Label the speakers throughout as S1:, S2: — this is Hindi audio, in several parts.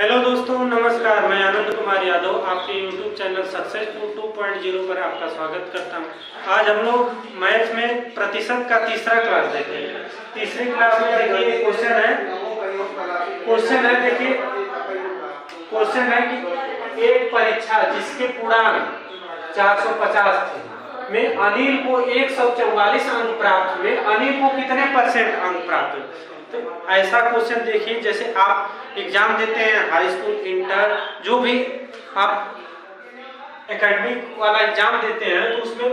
S1: हेलो दोस्तों, नमस्कार। मैं आनंद कुमार यादव आपके YouTube चैनल सक्सेसफुल 2.0 पर आपका स्वागत करता हूं। आज हम लोग मैथ में प्रतिशत का तीसरा क्लास देखेंगे। तीसरी क्लास में देखिए क्वेश्चन है कि एक परीक्षा जिसके पूर्णांक 450 थे में अनिल को 144 अंक प्राप्त हुए। अनिल को कितने % अंक प्राप्त हुए? तो ऐसा क्वेश्चन देखिए, जैसे आप एग्जाम देते हैं, हाई स्कूल, इंटर, जो भी आप एकेडमिक वाला एग्जाम देते हैं, तो उसमें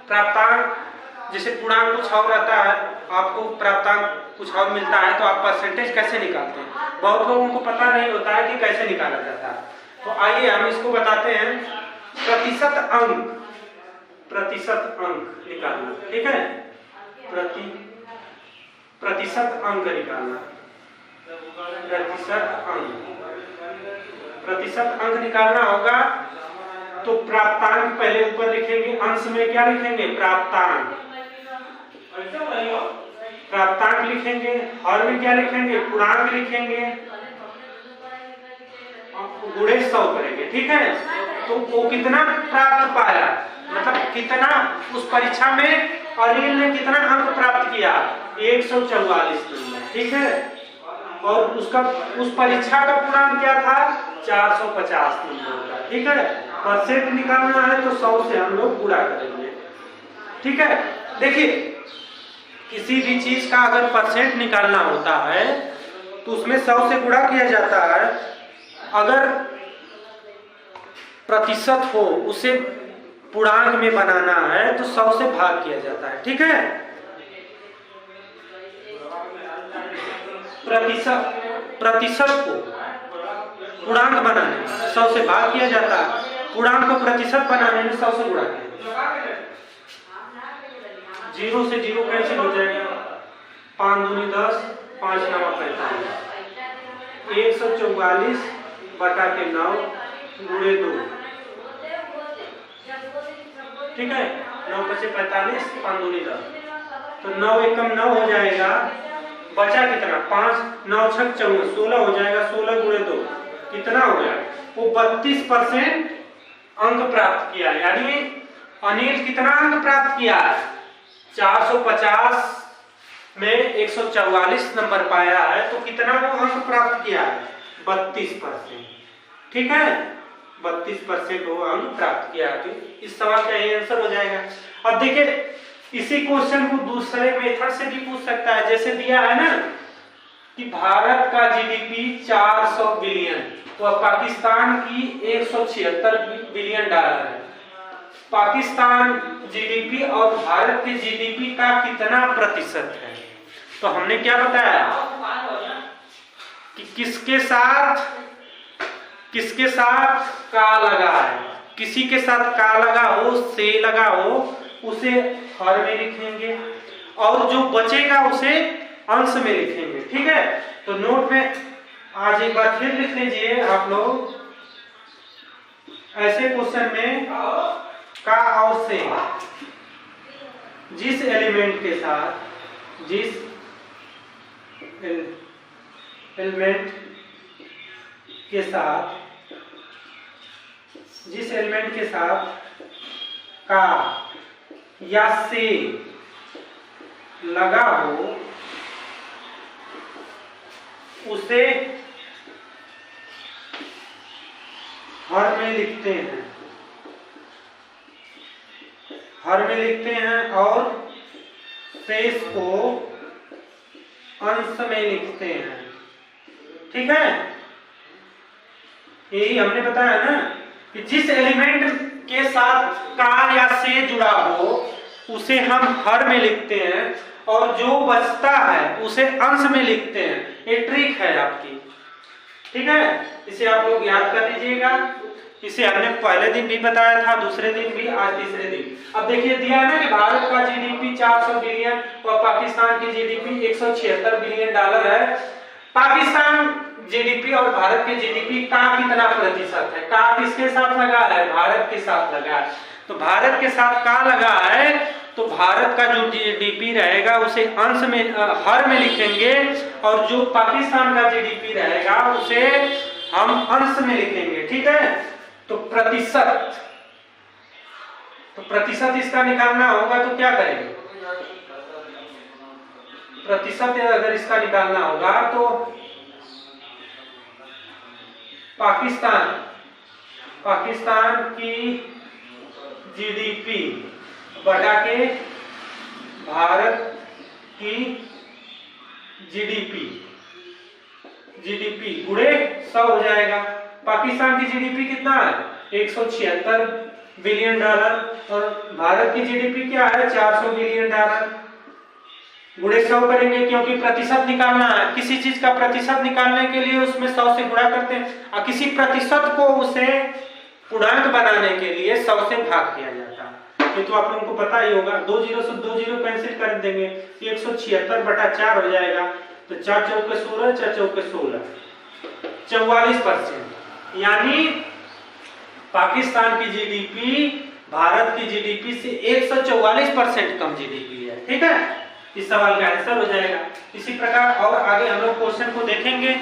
S1: प्राप्तांक जैसे पूर्णांक कुछ और रहता है, आपको प्राप्तांक कुछ और मिलता है, तो आप परसेंटेज कैसे निकालते हैं? बहुत लोगों को पता नहीं होता है कि कैसे निकाला जाता है। तो आइए हम इसको बताते हैं। प्रतिशत अंक निकालना, ठीक है? प्रतिशत अंक निकालना। प्रतिशत अंक निकालना होगा तो प्राप्तांक पहले ऊपर लिखेंगे, अंश में क्या लिखेंगे? प्राप्तांक लिखेंगे, हर में क्या लिखेंगे? पूर्णांक लिखेंगे, गुणे 100 करेंगे, ठीक है? तो वो कितना प्राप्त पाया, मतलब कितना उस परीक्षा में अनिल ने कितना अंक प्राप्त किया? 144 नंबर, ठीक है? और उसका उस परीक्षा का पूर्णांक क्या था? 450 नंबर का, ठीक है? परसेंट निकालना है तो 100 से हम लोग गुणा करेंगे, ठीक है? देखिए, किसी भी चीज का अगर परसेंट निकालना होता है तो उसमें 100 से गुणा किया जाता है। अगर प्रतिशत हो, उसे पूर्णांक में बनाना है तो 100 से भाग किया जाता है, ठीक है? प्रतिशत को पूर्णांक बनाने में 100 से भाग किया जाता है, पूर्णांक को प्रतिशत बनाने में 100 से गुणा किया जाता है। 0 से 0 कैंसिल हो जाएगा, 5 दूनी 10, 5 9 45, 144 बटा के 9 गुणे 2, ठीक है? 9 पचे 45, 5 दूनी 10, तो 9 एकम 9 हो जाएगा। बचा कितना? 5, 9 छक 14, 16 हो जाएगा। 16 गुणे 2 कितना हो गया? वो 32% अंक प्राप्त किया। यानी अनिल कितना अंक प्राप्त किया? 450 में 144 नंबर पाया है, तो कितना वो अंक प्राप्त किया है? 32%, ठीक है? 32% वो अंक प्राप्त किया है। तो इस सवाल का यही आंसर हो जाएगा। अब देखिए, इसी क्वेश्चन को दूसरे मेथड से भी पूछ सकता है। जैसे दिया है ना कि भारत का जीडीपी 400 बिलियन, तो अब पाकिस्तान की 176 बिलियन डॉलर है। पाकिस्तान जीडीपी और भारत के जीडीपी का कितना प्रतिशत है? तो हमने क्या बताया कि किसके साथ का लगा है। किसी के साथ का लगा हो, से लगा हो, उसे हर में लिखेंगे, और जो बचेगा उसे अंश में लिखेंगे, ठीक है? तो नोट में आज एक बार फिर लिख लीजिए आप लोग। ऐसे क्वेश्चन में का और से जिस एलिमेंट के साथ का या से लगा हो, उसे हर में लिखते हैं और शेष को अंश में लिखते हैं, ठीक है? यही हमने बताया ना कि जिस एलिमेंट के साथ का या से जुड़ा हो उसे हम हर में लिखते हैं, और जो बचता है उसे अंश में लिखते हैं। ये ट्रिक है आपकी, ठीक है? इसे आप लोग याद कर लीजिएगा। इसे हमने पहले दिन भी बताया था, दूसरे दिन भी, आज तीसरे दिन। अब देखिए, दिया है ना कि भारत का जीडीपी 400 बिलियन और पाकिस्तान की जीडीपी 176 बिलियन डॉलर है। पाकिस्तान जीडीपी और भारत के जीडीपी का कितना प्रतिशत है? का किसके साथ लगा है? भारत के साथ लगा है। तो भारत के साथ का लगा है, तो भारत का जो जीडीपी रहेगा उसे अंश में हर में लिखेंगे, और जो पाकिस्तान का जीडीपी रहेगा उसे हम अंश में लिखेंगे, ठीक है। तो प्रतिशत, तो प्रतिशत इसका निकालना होगा तो क्या करेंगे, प्रतिशत अगर इसका निकालना होगा तो पाकिस्तान की जीडीपी बटा के भारत की जीडीपी गुणे 100 हो जाएगा। पाकिस्तान की जीडीपी कितना है, 176 बिलियन डॉलर और भारत की जीडीपी क्या है, 400 बिलियन डॉलर। गुणे 100 करेंगे क्योंकि प्रतिशत निकालना है, किसी चीज का प्रतिशत निकालने के लिए उसमें 100 से गुणा करते हैं और किसी प्रतिशत को उसे पूर्णांक बनाने के लिए 100 से भाग किया जाता है। ये तो आप लोगों को पता ही होगा। 2 जीरो से 2 जीरो कैंसिल कर देंगे, 176/4 हो जाएगा। तो 4 चौके 16, 4 चौके 16, 44%। यानी पाकिस्तान की जीडीपी भारत की जीडीपी से 144% कम जीडीपी है, ठीक है। इस सवाल का आंसर हो जाएगा। इसी प्रकार और आगे हम लोग क्वेश्चन को देखेंगे।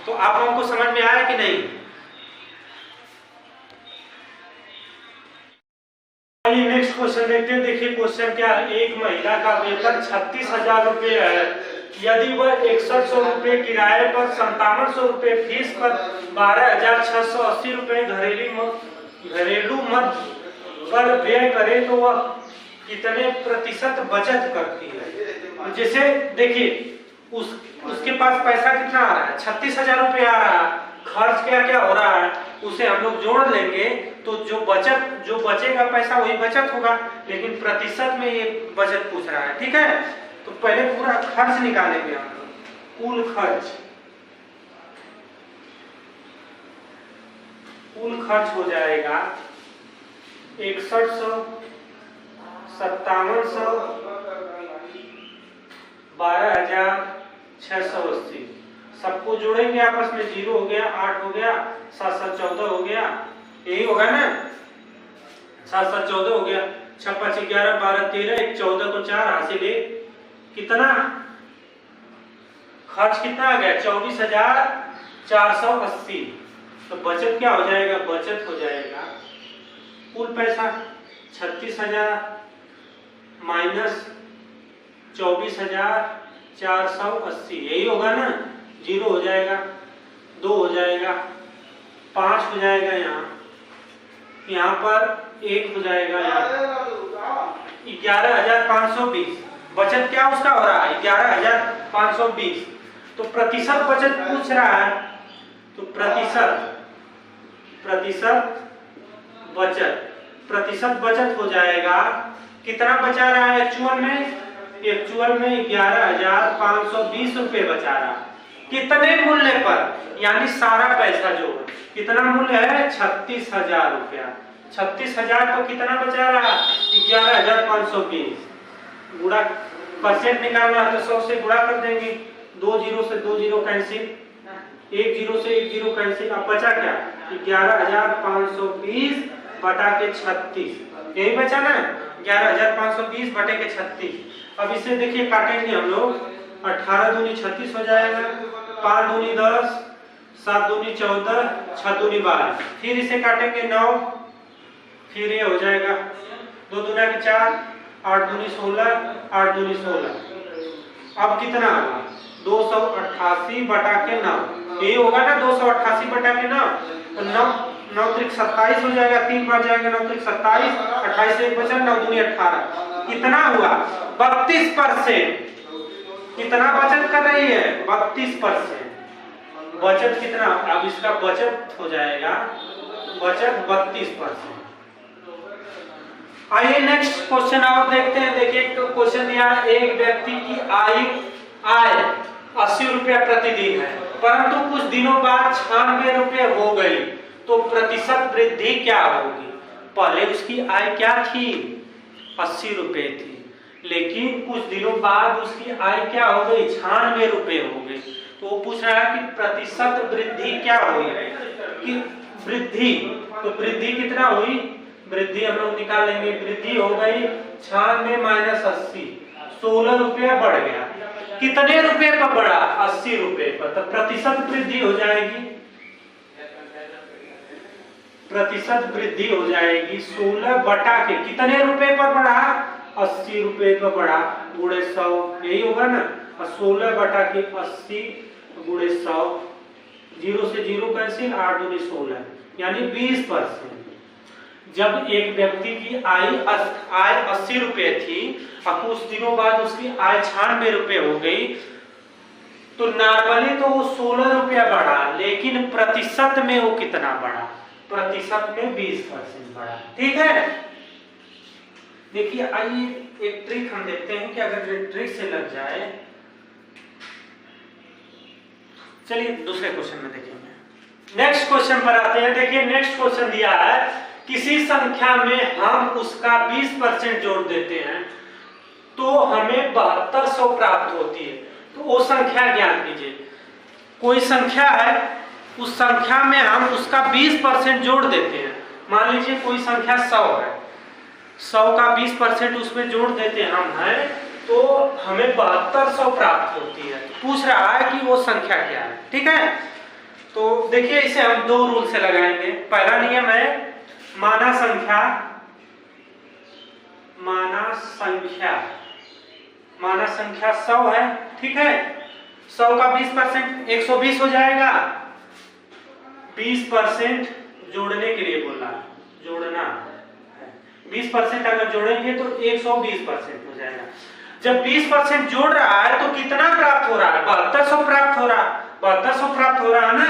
S1: तो आप लोगों को समझ में आया कि नहीं? नेक्स्ट क्वेश्चन देखते हैं। देखिए क्वेश्चन क्या है, एक महिला का वेतन 36,000 रुपये है। यदि वह 6100 रुपये किराए पर, 5700 रुपये फीस पर, 12,680 रुपये घरेलू मद पर व्यय करे तो वह कितने प्रतिशत बचत करती है। जैसे देखिए उसके पास पैसा कितना आ रहा है, 36,000 रुपये आ रहा है, खर्च क्या क्या हो रहा है उसे हम लोग जोड़ लेंगे तो जो बचेगा पैसा वही बचत होगा। लेकिन प्रतिशत में ये बचत पूछ रहा है, ठीक है। तो पहले पूरा खर्च निकालेंगे हम लोग। कुल खर्च हो जाएगा 6100, 5700, 12,680। सबको जोड़ेंगे आपस में, 0 हो गया, 8 हो गया, 7 7 14 हो गया, यही होगा ना, 7 7 14 हो गया, 6 5 11 12 13, 1 14 को 4 हासिल 1, कितना खर्च कितना आ गया, 24,480। तो बचत क्या हो जाएगा, बचत हो जाएगा कुल पैसा 36,000 माइनस 24,480, यही होगा ना। 0 हो जाएगा, 2 हो जाएगा, 5 हो जाएगा, यहाँ पर 1 हो जाएगा, यहाँ 11,520। बचत क्या उसका हो रहा है, 11,520। तो प्रतिशत बचत पूछ रहा है, तो प्रतिशत बचत हो जाएगा। कितना बचा रहा है एक्चुअल में 11,520 रुपये बचा रहा। कितने मूल्य पर, यानी सारा पैसा जो कितना मूल्य है 36,000 रुपया। 36,000 को कितना बचा रहा, 11,520। गुणा परसेंट निकालना है तो 100 से गुणा कर देंगे। 2 जीरो से 2 जीरो कैंसिल, 1 जीरो से 1 जीरो कैंसिल। अब बचा क्या, 11,520 बटा के 36, यही बचा ना, 11,520 बटे के 36। अब इसे देखिए काटेंगे हम लोग, 18 दूनी 36 हो जाएगा, 5 दूनी 10, 7 दूनी 14, 6 दूनी 12। फिर इसे काटेंगे 9, फिर ये हो जाएगा 2 दूना के 4, 8 दूनी 16, 8 दूनी 16। अब कितना होगा, 288 बटा के 9, ये होगा ना 288 बटा के 9। तो 9 त्रिक 27 हो जाएगा, 3 बार जाएगा, 9 त्रिक 27, 28 से 1 बचा, 9 दूनी 18। कितना हुआ, 32%। कितना बचत कर रही है, 32%। बचत कितना, अब इसका बचत हो जाएगा, बचत 32%। आइए नेक्स्ट क्वेश्चन और देखते हैं। देखिए क्वेश्चन दिया है, एक व्यक्ति की आय 80 रुपया प्रतिदिन है, परंतु कुछ दिनों बाद 96 रुपये हो गई, तो प्रतिशत वृद्धि क्या होगी। पहले उसकी आय क्या थी, 80 रुपये थी, लेकिन कुछ दिनों बाद उसकी आय क्या हो गई, 96 रुपये हो गई। तो वो पूछ रहा है कि प्रतिशत वृद्धि क्या हुई, कि वृद्धि, तो वृद्धि कितना हुई, वृद्धि हम लोग निकाल लेंगे। वृद्धि हो गई 96 माइनस 80, 16 रुपया बढ़ गया। कितने रुपए पर बढ़ा, 80 रुपए पर। तो प्रतिशत वृद्धि हो जाएगी प्रतिशत वृद्धि हो जाएगी 16 बटा के कितने रुपए पर बढ़ा, 80 रुपए पर बढ़ा, गुणे 100, यही होगा ना। और 16 बटा के 80 गुणे 100, 0 से 0 कैंसिल, 8 दूनी 16, यानी 20%। जब एक व्यक्ति की आय 80 रुपए थी और कुछ दिनों बाद उसकी आय 96 रुपए हो गई, तो नॉर्मली तो वो 16 रुपया बढ़ा, लेकिन प्रतिशत में वो कितना बढ़ा, प्रतिशत में 20% बढ़ा। ठीक है, देखिए आइए एक ट्रिक हम देखते हैं कि अगर ये ट्रिक से लग जाए। चलिए दूसरे क्वेश्चन में देखेंगे। नेक्स्ट क्वेश्चन पर आते हैं। देखिए नेक्स्ट क्वेश्चन दिया है, किसी संख्या में हम उसका 20% जोड़ देते हैं तो हमें 7200 प्राप्त होती है। तो वो संख्या ज्ञात कीजिए। कोई संख्या है, उस संख्या में हम उसका 20% जोड़ देते हैं। मान लीजिए कोई संख्या 100 है, 100 का 20% उसमें जोड़ देते हैं हम हैं, तो हमें 7200 प्राप्त होती है। पूछ रहा है कि वो संख्या क्या है। ठीक है, तो देखिए इसे हम दो रूल से लगाएंगे। पहला नियम है माना संख्या, माना संख्या 100 है। ठीक है, 100 का 20% 120 हो जाएगा। 20% जोड़ने के लिए बोला, जोड़ना 20% अगर जोड़ेंगे तो 120% हो जाएगा। जब 20% जोड़ रहा है तो कितना प्राप्त हो रहा है, 7200 प्राप्त हो रहा है। 7200 प्राप्त हो रहा है ना,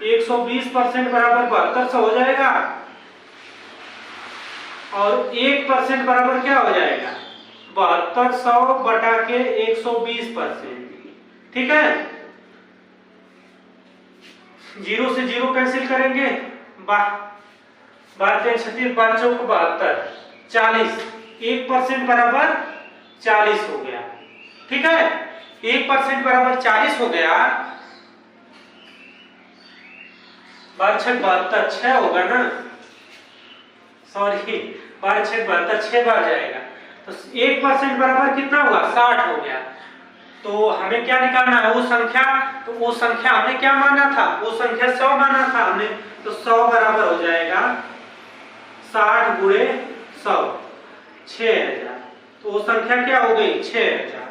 S1: 120% बराबर 7200 हो जाएगा, और 1% बराबर क्या हो जाएगा, 7200 बटा के 120%। ठीक है, 0 से 0 कैंसिल करेंगे, 12 36 12 चौक 72, 40, 1% बराबर 40 हो गया। ठीक है, 1% बराबर 40 हो गया। 12 6 72, 6 होगा ना, सॉरी 12 6 72, 6 बार जाएगा, तो 1% बराबर कितना हुआ, 60 हो गया। तो हमें क्या निकालना है, वो संख्या, तो वो संख्या हमने क्या माना था, वो संख्या 100 माना था हमने, तो 100 बराबर हो जाएगा 60 गुणे 100, 6000। तो वो संख्या क्या हो गई, 6000।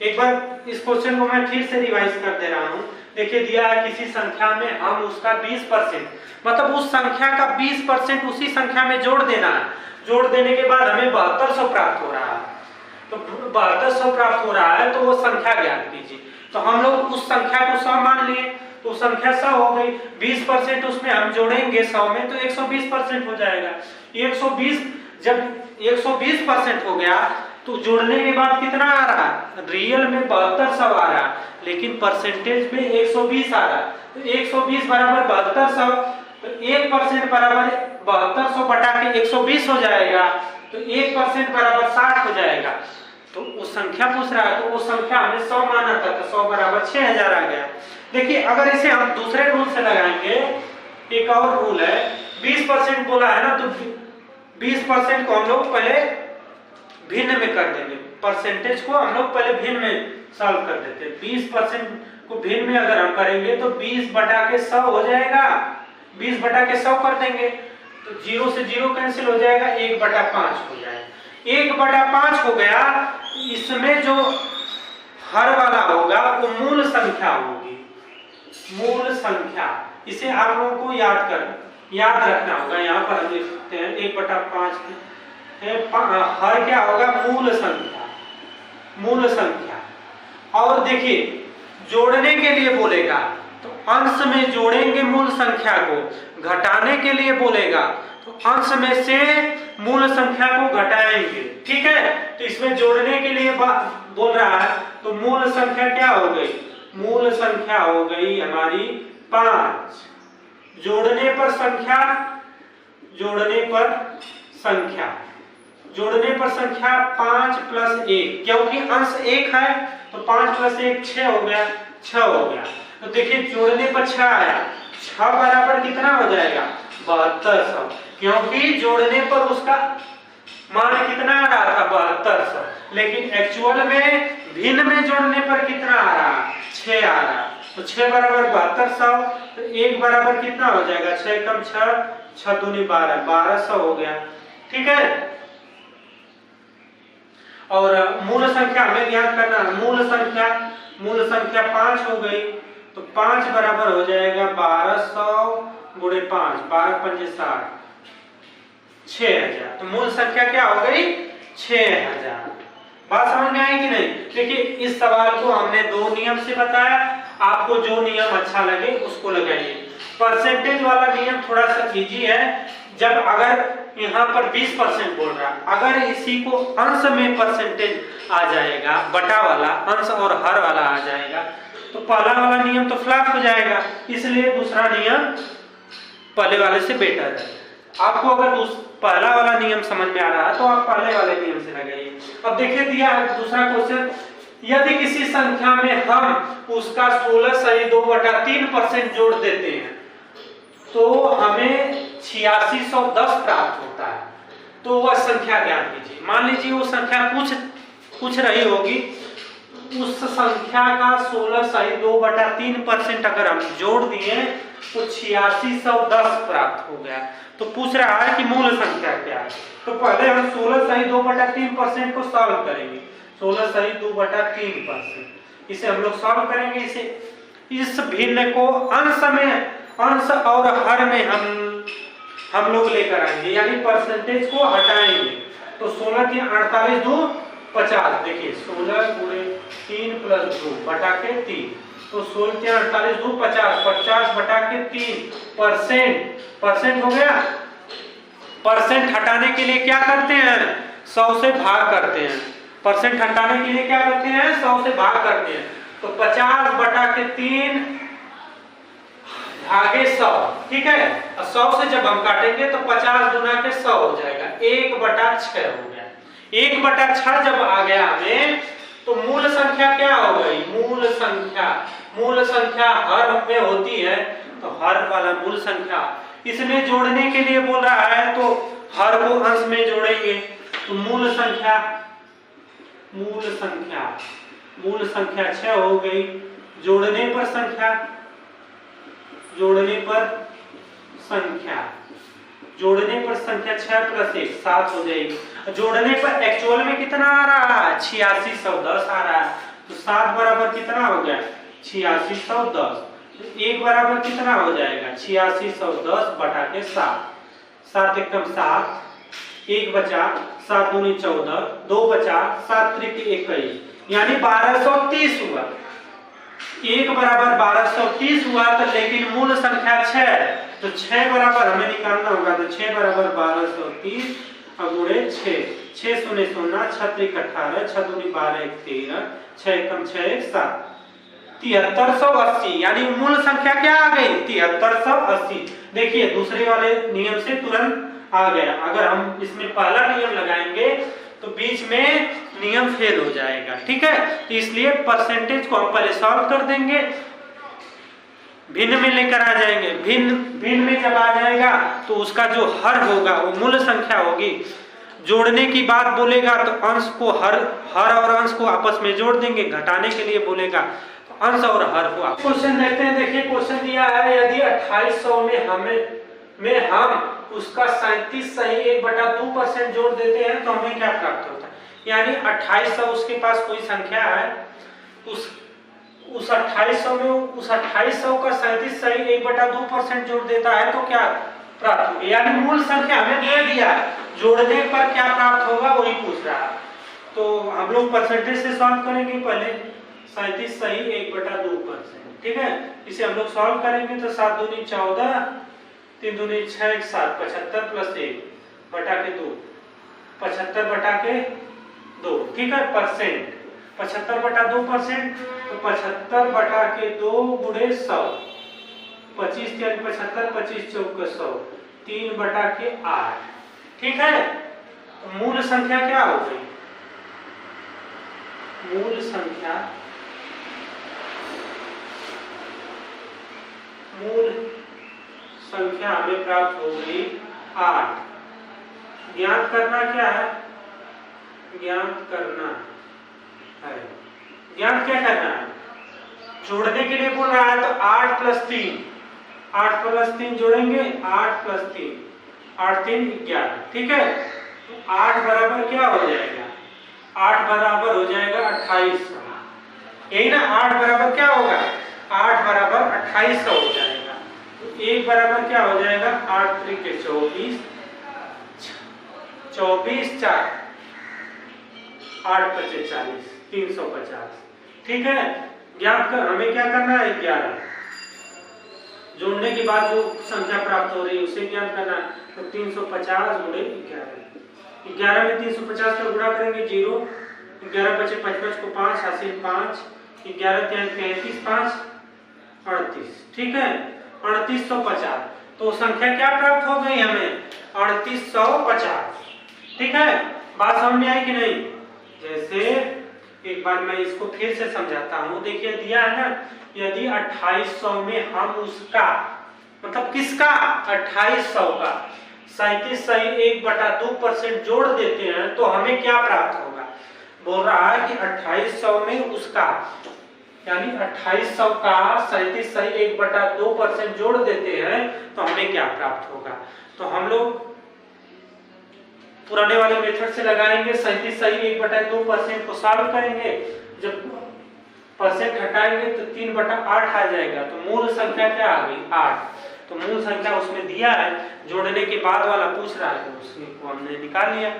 S1: एक बार इस क्वेश्चन को मैं फिर से रिवाइज कर दे रहा हूँ। देखिए दिया है किसी संख्या में हम उसका 20%, मतलब उस संख्या का 20% उसी संख्या में जोड़ देना है। जोड़ देने के बाद हमें 7200 प्राप्त हो रहा है। तो 7200 प्राप्त हो रहा है, तो वो संख्या ज्ञात कीजिए। तो हम लोग उस संख्या को 100 मान लिए, तो संख्या 100 हो गई। 20% उसमें हम जोड़ेंगे 100 में, तो 120% हो जाएगा। 120 जब 120% हो गया, तो जोड़ने के बाद कितना आ रहा है, रियल में 7200 आ रहा, लेकिन परसेंटेज में 120 आ रहा। तो 120 बराबर 7200, तो 1% बराबर 7200 बटा के 120 हो जाएगा, तो 1% बराबर 60 हो जाएगा। तो वो संख्या पूछ रहा है, तो वो संख्या हमने 100 माना था, तो 100 बराबर 6000 आ गया। देखिए अगर इसे हम दूसरे रूल से लगाएंगे, एक और रूल है, 20% बोला है ना, तो 20% को हम लोग पहले भिन्न में कर देंगे। परसेंटेज को हम लोग पहले भिन्न में सॉल्व कर देते हैं। 20% को भिन्न में अगर हम करेंगे तो 20 बटा के 100 हो जाएगा। 20 बटा के 100 कर देंगे तो 0 से 0 कैंसिल हो जाएगा, 1 बटा 5 हो जाएगा। 1 बटा 5 हो गया। इसमें जो हर वाला होगा वो मूल संख्या होगी, मूल संख्या। इसे आप लोगों को याद रखना होगा। यहाँ पर हम लिख सकते हैं 1 बटा 5 हर क्या होगा, मूल संख्या, मूल संख्या। और देखिए जोड़ने के लिए बोलेगा तो अंश में जोड़ेंगे मूल संख्या को, घटाने के लिए बोलेगा तो अंश में से मूल संख्या को घटाएंगे। ठीक है, तो इसमें जोड़ने के लिए बोल रहा है, तो मूल संख्या क्या हो गई, मूल संख्या हो गई हमारी 5। जोड़ने पर संख्या, जोड़ने पर संख्या, जोड़ने पर संख्या 5 + 1, क्योंकि अंश 1 है तो 5 + 1 6 हो गया, 6 हो गया। तो देखिए जोड़ने पर 6 आया, 6 बराबर कितना हो जाएगा, 7200, क्योंकि जोड़ने पर उसका मान कितना आ रहा था, 7200, लेकिन एक्चुअल में भिन्न में जोड़ने पर कितना आ रहा, 6 आ रहा। तो 6 बराबर 7200, तो 1 बराबर कितना हो जाएगा, 6 कम 6, 6 दूनी 12, 1200 हो गया। ठीक है, और मूल संख्या हमें ज्ञात करना है। मूल संख्या 5 हो गई, तो 5 बराबर हो जाएगा 1200 गुणे 5, 12 पंजे 60, 6000। तो मूल संख्या क्या हो गई, 6000। बात समझ में आई कि नहीं? देखिए इस सवाल को हमने 2 नियम से बताया, आपको जो नियम अच्छा लगे उसको लगाइए। परसेंटेज वाला नियम थोड़ा सा इजी है। जब अगर यहाँ पर 20% बोल रहा, अगर इसी को अंश में परसेंटेज आ जाएगा, बटा वाला अंश और हर वाला आ जाएगा, तो पहला वाला नियम तो फ्लॉप हो जाएगा, इसलिए दूसरा नियम पहले वाले से बेटर है। आपको अगर पहला वाला नियम समझ में आ रहा है तो आप पहले वाले नियम से लगाइए। अब देखिए दिया है दूसरा क्वेश्चन, यदि किसी संख्या में हम उसका 16 सही 2/3% जोड़ देते हैं तो हमें 8610 प्राप्त होता है। तो वह संख्या ज्ञात कीजिए। मान लीजिए वो संख्या पूछ रही होगी, उस संख्या का 16 सही 2/3% अगर हम जोड़ दिए तो 8610 प्राप्त हो गया। तो पूछ रहा है कि मूल संख्या क्या है। तो पहले हम 16 सही 2/3% को सॉल्व करेंगे। 16 सही 2/3%, इसे हम लोग सॉल्व करेंगे। इसे इस भिन्न को अंश और हर में हम लोग लेकर आएंगे, यानी परसेंटेज को हटाएंगे। तो 16 की 48 2 50, देखिए 16 गुणे 3 प्लस 2 बटा के 3, तो 16 के 48 2 50, 50 बटा के 3 परसेंट हो गया। परसेंट हटाने के लिए क्या करते हैं, 100 से भाग करते हैं। परसेंट हटाने के लिए क्या करते हैं, 100 से भाग करते हैं। तो 50 बटा के 3 भागे 100, ठीक है। 100 से जब हम काटेंगे तो 50 गुना के 100 हो जाएगा, 1/6 हो गया। 1/6 जब आ गया हमें, तो मूल संख्या क्या हो गई, मूल संख्या हर में होती है, तो हर वाला मूल संख्या। इसमें जोड़ने के लिए बोल रहा है तो हर को अंश में जोड़ेंगे। तो मूल संख्या 6 हो गई। जोड़ने पर संख्या 6 + 1 7 हो जाएगी। जोड़ने पर एक्चुअल में कितना आ रहा है, 8610 आ रहा है। तो 7 बराबर कितना हो गया, 8610। 1 बराबर कितना हो जाएगा, 8610 बटा के 7, 7 एकम 7, 1 बचा, 7 दूनी 14, 2 बचा, 7 त्रिक 21, यानी 1230 हुआ। 1 बराबर 1230 हुआ। तो लेकिन मूल संख्या 6, तो 6 बराबर हमें निकालना होगा। तो 6 बराबर 1230 गुणे 6, 6 शून्य 0, 6 त्रिक 18, 6 दूनी 12 1 13, 6 एकम 6 1 7, 7380, यानी मूल संख्या क्या आ गई, 7380। देखिए दूसरे वाले नियम से तुरंत आ गया। अगर हम इसमें पहला नियम लगाएंगे तो बीच में नियम फेल हो जाएगा, ठीक है। तो इसलिए परसेंटेज को हम पहले सॉल्व कर देंगे, भिन्न में लेकर आ जाएंगे। भिन्न में जब आ जाएगा तो उसका जो हर होगा वो मूल संख्या होगी। जोड़ने की बात बोलेगा तो अंश को हर और अंश को आपस में जोड़ देंगे। घटाने के लिए बोलेगा तो अंश और हर को। क्वेश्चन देखते हैं। देखिए क्वेश्चन दिया है, यदि 2800 में हम उसका 37 सही 1/2% जोड़ देते हैं तो हमें क्या प्राप्त होता है। यानी 2800 उसके पास कोई संख्या है, उस 2800 में उस 2800 का 37 सही 1/2% जोड़ देता है तो क्या प्राप्त होगा। यानी मूल संख्या हमें दे दिया, जोड़ने पर क्या प्राप्त होगा वही पूछ रहा है। तो हम लोग परसेंटेज से सॉल्व करेंगे। पहले 37 सही 1/2%, ठीक है। इसे हम लोग सॉल्व करेंगे तो 7 दूनी 14, 3 दूनी 6 1 7, 75 + 1 बटा के 2, 75 बटा के 2, ठीक है। परसेंट 75/2%, तो 75 बटा के 2 गुणे 100, 25 3 75, 25 4 100, 3 बटा के 8, ठीक है। तो मूल संख्या क्या हो गई, मूल संख्या हमें प्राप्त हो गई 8। ज्ञात करना क्या है, ज्ञात क्या करना है, जोड़ने के लिए बोल रहा है तो 8 + 3, 8 + 3 जोड़ेंगे, 8 + 3, 8 3 11, ठीक है। तो 8 बराबर क्या हो जाएगा, 8 बराबर हो जाएगा 2800, यही ना। 8 बराबर क्या होगा, 8 बराबर 2800 हो जाएगा। तो 1 बराबर क्या हो जाएगा, 8 3 के 24, 24 4, 8 5 40, 350, ठीक है। ज्ञात कर, हमें क्या करना है, 11 जोड़ने के बाद जो संख्या प्राप्त हो रही है उसे ज्ञात करना है। तो 350 गुणे 11, 11 में 350 का गुणा करेंगे 0, 11 बचे 55 को 5 हासिल 5, 11 33 5 38, ठीक है। 3850, तो संख्या क्या प्राप्त हो गई हमें, 3850, ठीक है। बात समझ में आई कि नहीं। जैसे एक बार मैं इसको फिर से समझाता हूँ, देखिए दिया है ना, यदि 2800 में हम उसका मतलब किसका, 2800 का 37.1/2% जोड़ देते हैं तो हमें क्या प्राप्त होगा। बोल रहा है कि 2800 में उसका यानी 2800 का 37.1/2% जोड़ देते हैं तो हमें क्या प्राप्त होगा। तो हम लोग पुराने वाले मेथड से लगाएंगे, 37.1/2% को सॉल्व करेंगे, जब परसेंट हटाएंगे तो 3/8 आ जाएगा। तो मूल संख्या क्या आ गई, 8। तो मूल संख्या उसमें दिया है, जोड़ने के बाद वाला पूछ रहा है तो उसको हमने निकाल लिया।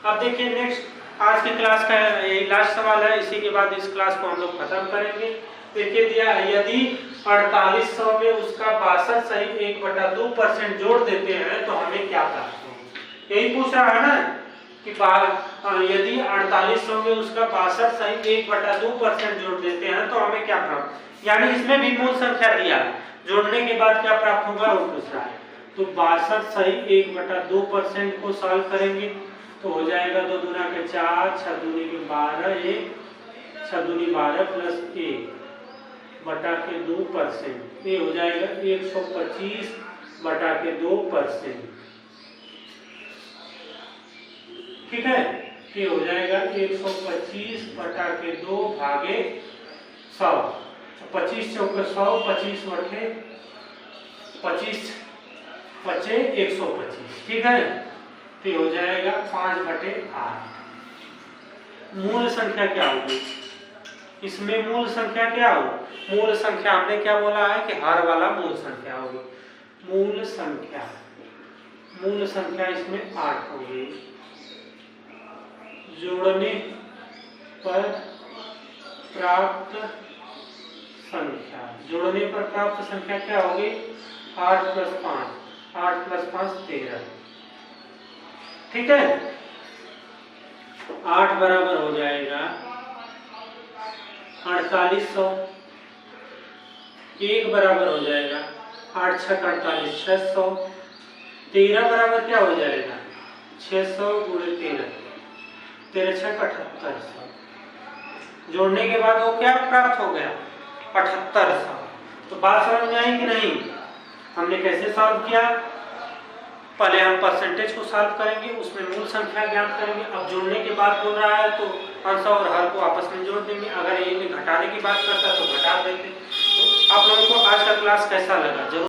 S1: अब देखिए नेक्स्ट आज की क्लास का यही लास्ट सवाल है, इसी के बाद इस क्लास को हम लोग खत्म करेंगे। देखिए दिया है, यदि 4800 में उसका 62.1/2% जोड़ देते हैं तो हमें क्या प्राप्त होगा, यही पूछ रहा है ना कि यदि 4800 में उसका 62.1/2% जोड़ देते हैं तो हमें क्या प्राप्त, यानी इसमें भी मूल संख्या दिया है, जोड़ने के बाद क्या प्राप्त होगा वो पूछ रहा है। तो 62.1/2% को सॉल्व करेंगे तो हो जाएगा 2 दूना के 4, 6 दूनी के 12, 1 6 दूनी 12 प्लस 1/2%, ये हो जाएगा 125/2%, ठीक है। ये हो जाएगा 125/2 भागे 100, 25 चौके 100, 25 बटे 25 बचे 125, ठीक है। तो हो जाएगा 5/8। मूल संख्या क्या होगी इसमें, मूल संख्या क्या हो, मूल संख्या हमने क्या बोला है कि हर वाला मूल संख्या होगी। मूल संख्या इसमें 8 होगी। जोड़ने पर प्राप्त संख्या, जोड़ने पर प्राप्त संख्या क्या होगी, 8 + 5, 8 + 5 13, ठीक है। 8 बराबर हो जाएगा 4800, 1 बराबर हो जाएगा 8 6 48 600, 13 बराबर क्या हो जाएगा 600 × 13, 13 6 7800। जोड़ने के बाद वो क्या प्राप्त हो गया 7800। तो बात समझ में आई कि नहीं। हमने कैसे सॉल्व किया, पहले हम परसेंटेज को सॉल्व करेंगे, उसमें मूल संख्या ज्ञात करेंगे। अब जोड़ने के बाद बोल रहा है तो अंश और हर को आपस में जोड़ देंगे, अगर ये घटाने की बात करता तो घटा देंगे। तो आप लोगों को आज का क्लास कैसा लगा जरूर